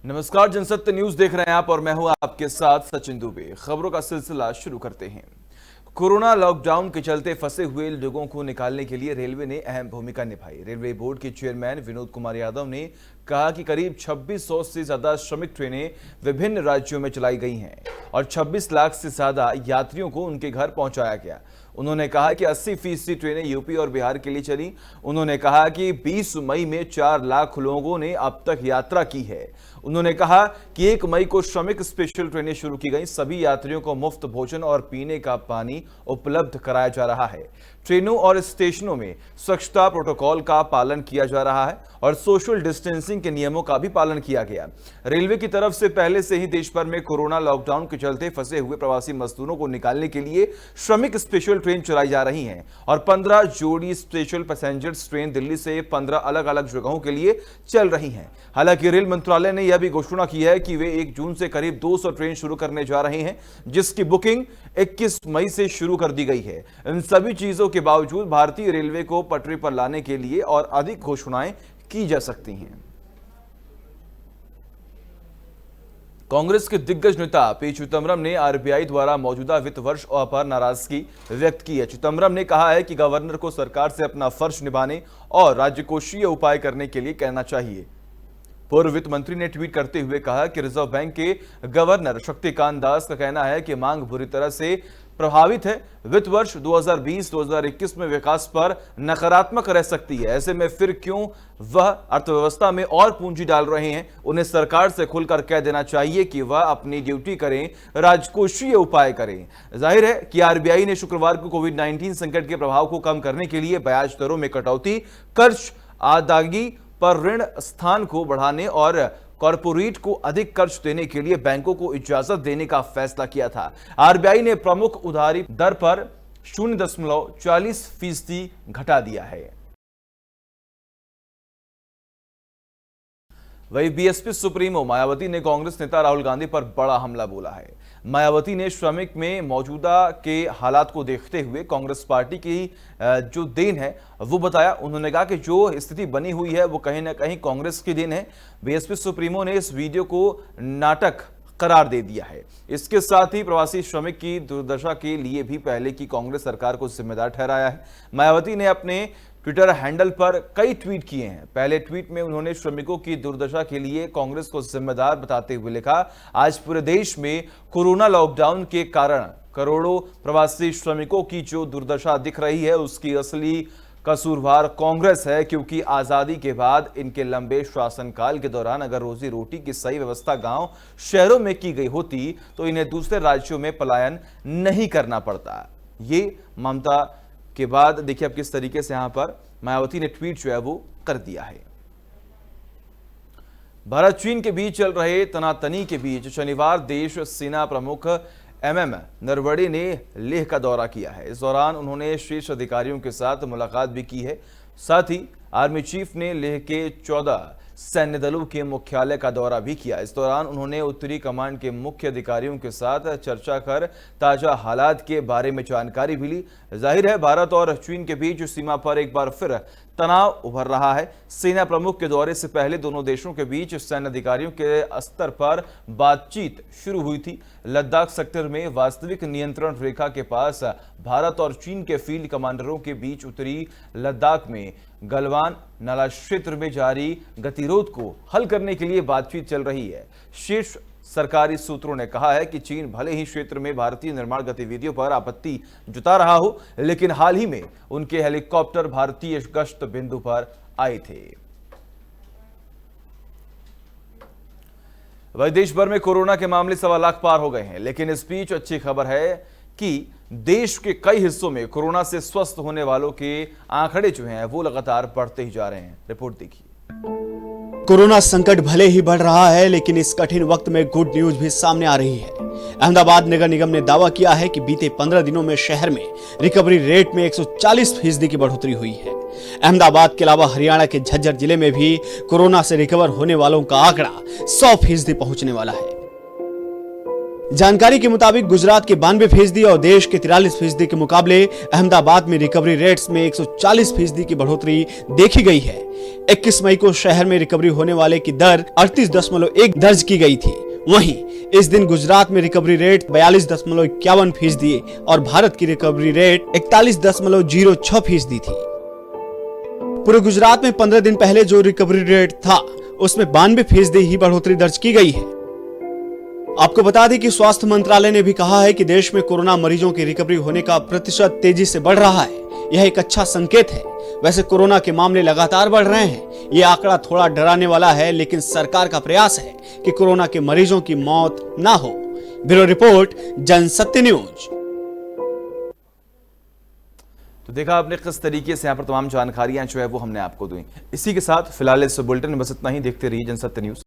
नमस्कार, जनसत्य न्यूज देख रहे हैं आप और मैं हूं आपके साथ सचिन दुबे। खबरों का सिलसिला शुरू करते हैं। कोरोना लॉकडाउन के चलते फंसे हुए लोगों को निकालने के लिए रेलवे ने अहम भूमिका निभाई। रेलवे बोर्ड के चेयरमैन विनोद कुमार यादव ने कहा कि करीब 2600 से ज्यादा श्रमिक ट्रेनें विभिन्न राज्यों में चलाई गई हैं और 26 लाख से ज्यादा यात्रियों को उनके घर पहुंचाया गया। उन्होंने कहा कि 80% ट्रेनें यूपी और बिहार के लिए चली। उन्होंने कहा कि 20 मई में 4 लाख लोगों ने अब तक यात्रा की है। उन्होंने कहा कि 1 मई को श्रमिक स्पेशल ट्रेनें शुरू की गई। सभी यात्रियों को मुफ्त भोजन और पीने का पानी उपलब्ध कराया जा रहा है। ट्रेनों और स्टेशनों में स्वच्छता प्रोटोकॉल का पालन किया जा रहा है और सोशल डिस्टेंसिंग के नियमों का भी पालन किया गया। रेलवे की तरफ से पहले से ही देश भर में कोरोना लॉकडाउन के चलते फंसे हुए प्रवासी मजदूरों को निकालने के लिए श्रमिक स्पेशल ट्रेन चलाई जा रही हैं और 15 जोड़ी स्पेशल पैसेंजर्स ट्रेन दिल्ली से 15 अलग अलग जगहों के लिए चल रही हैं। हालांकि रेल मंत्रालय ने यह भी घोषणा की है कि वे 1 जून से करीब 200 ट्रेन शुरू करने जा रहे हैं, जिसकी बुकिंग 21 मई से शुरू कर दी गई है। इन सभी चीजों के बावजूद भारतीय रेलवे को पटरी पर लाने के लिए और अधिक घोषणाएं की जा सकती हैं। कांग्रेस के दिग्गज नेता पी चिदंबरम ने आरबीआई द्वारा मौजूदा वित्त वर्ष पर नाराजगी व्यक्त की है। चिदंबरम ने कहा है कि गवर्नर को सरकार से अपना फर्ज निभाने और राजकोषीय उपाय करने के लिए कहना चाहिए। पूर्व वित्त मंत्री ने ट्वीट करते हुए कहा कि रिजर्व बैंक के गवर्नर शक्तिकांत दास का कहना है कि मांग बुरी तरह से प्रभावित है। वित्त वर्ष 2020-2021 में विकास पर नकारात्मक रह सकती है। ऐसे में फिर क्यों वह अर्थव्यवस्था में और पूंजी डाल रहे हैं? उन्हें सरकार से खुलकर कह देना चाहिए कि वह अपनी ड्यूटी करें, राजकोषीय उपाय करें। जाहिर है कि आरबीआई ने शुक्रवार को कोविड-19 संकट के प्रभाव को कम करने के लिए ब्याज दरों में कटौती, कर्ज अदायगी पर ऋण स्थान को बढ़ाने और कॉर्पोरेट को अधिक कर्ज देने के लिए बैंकों को इजाजत देने का फैसला किया था। आरबीआई ने प्रमुख उधारी दर पर 0.40% घटा दिया है। वही बीएसपी सुप्रीमो मायावती ने कांग्रेस नेता राहुल गांधी पर बड़ा हमला बोला है। मायावती ने श्रमिक में मौजूदा के हालात को देखते हुए कांग्रेस पार्टी की जो देन है वो बताया। उन्होंने कहा कि जो स्थिति बनी हुई है वो कहीं ना कहीं कांग्रेस की देन है। बीएसपी सुप्रीमो ने इस वीडियो को नाटक करार दे दिया है। इसके साथ ही प्रवासी श्रमिक की दुर्दशा के लिए भी पहले की कांग्रेस सरकार को जिम्मेदार ठहराया है। मायावती ने अपने ट्विटर हैंडल पर कई ट्वीट किए हैं। पहले ट्वीट में उन्होंने श्रमिकों की दुर्दशा के लिए कांग्रेस को जिम्मेदार बताते हुए लिखा, आज पूरे देश में कोरोना लॉकडाउन के कारण करोड़ों प्रवासी श्रमिकों की जो दुर्दशा दिख रही है उसकी असली कसूरवार कांग्रेस है, क्योंकि आजादी के बाद इनके लंबे शासनकाल के दौरान अगर रोजी रोटी की सही व्यवस्था गांव शहरों में की गई होती तो इन्हें दूसरे राज्यों में पलायन नहीं करना पड़ता। ये ममता के बाद देखिए अब किस तरीके से यहां पर मायावती ने ट्वीट जो है वो कर दिया है। भारत चीन के बीच चल रहे तनातनी के बीच शनिवार देश सेना प्रमुख एमएम नरवणे ने लेह का दौरा किया है। इस दौरान उन्होंने शीर्ष अधिकारियों के साथ मुलाकात भी की है। साथ ही आर्मी चीफ ने लेह के 14 सैन्य दलों के मुख्यालय का दौरा भी किया। इस दौरान उन्होंने उत्तरी कमांड के मुख्य अधिकारियों के साथ चर्चा कर ताजा हालात के बारे में जानकारी भी ली। जाहिर है भारत और चीन के बीच सीमा पर एक बार फिर तनाव उभर रहा है। सेना प्रमुख के दौरे से पहले दोनों देशों के बीच सैन्य अधिकारियों के स्तर पर बातचीत शुरू हुई थी। लद्दाख सेक्टर में वास्तविक नियंत्रण रेखा के पास भारत और चीन के फील्ड कमांडरों के बीच उत्तरी लद्दाख में गलवान नाला क्षेत्र में जारी गतिरोध को हल करने के लिए बातचीत चल रही है। शीर्ष सरकारी सूत्रों ने कहा है कि चीन भले ही क्षेत्र में भारतीय निर्माण गतिविधियों पर आपत्ति जता रहा हो, लेकिन हाल ही में उनके हेलीकॉप्टर भारतीय गश्त बिंदु पर आए थे। वही देश भर में कोरोना के मामले 1.25 लाख पार हो गए हैं, लेकिन इस बीच अच्छी खबर है कि देश के कई हिस्सों में कोरोना से स्वस्थ होने वालों के आंकड़े जो हैं वो लगातार बढ़ते ही जा रहे हैं। रिपोर्ट देखिए। कोरोना संकट भले ही बढ़ रहा है, लेकिन इस कठिन वक्त में गुड न्यूज भी सामने आ रही है। अहमदाबाद नगर निगम ने दावा किया है कि बीते 15 दिनों में शहर में रिकवरी रेट में 140% की बढ़ोतरी हुई है। अहमदाबाद के अलावा हरियाणा के झज्जर जिले में भी कोरोना से रिकवर होने वालों का आंकड़ा 100% पहुंचने वाला है। जानकारी के मुताबिक गुजरात के 92% और देश के 43% के मुकाबले अहमदाबाद में रिकवरी रेट्स में 140% की बढ़ोतरी देखी गई है। 21 मई को शहर में रिकवरी होने वाले की दर 38.1 दर्ज की गई थी। वहीं इस दिन गुजरात में रिकवरी रेट 42.51% और भारत की रिकवरी रेट 41.06% थी। पूरे गुजरात में 15 दिन पहले जो रिकवरी रेट था उसमें 92% ही बढ़ोतरी दर्ज की गई है। आपको बता दें कि स्वास्थ्य मंत्रालय ने भी कहा है कि देश में कोरोना मरीजों की रिकवरी होने का प्रतिशत तेजी से बढ़ रहा है। यह एक अच्छा संकेत है। वैसे कोरोना के मामले लगातार बढ़ रहे हैं। ये आंकड़ा थोड़ा डराने वाला है, लेकिन सरकार का प्रयास है कि कोरोना के मरीजों की मौत ना हो। Bureau report, Jansatya news. तो देखा आपने किस तरीके से यहाँ पर तमाम जानकारियां जो है वो हमने आपको दी। इसी के साथ फिलहाल इस बुलेटिन में बस इतना ही। देखते रहिए जनसत्य न्यूज।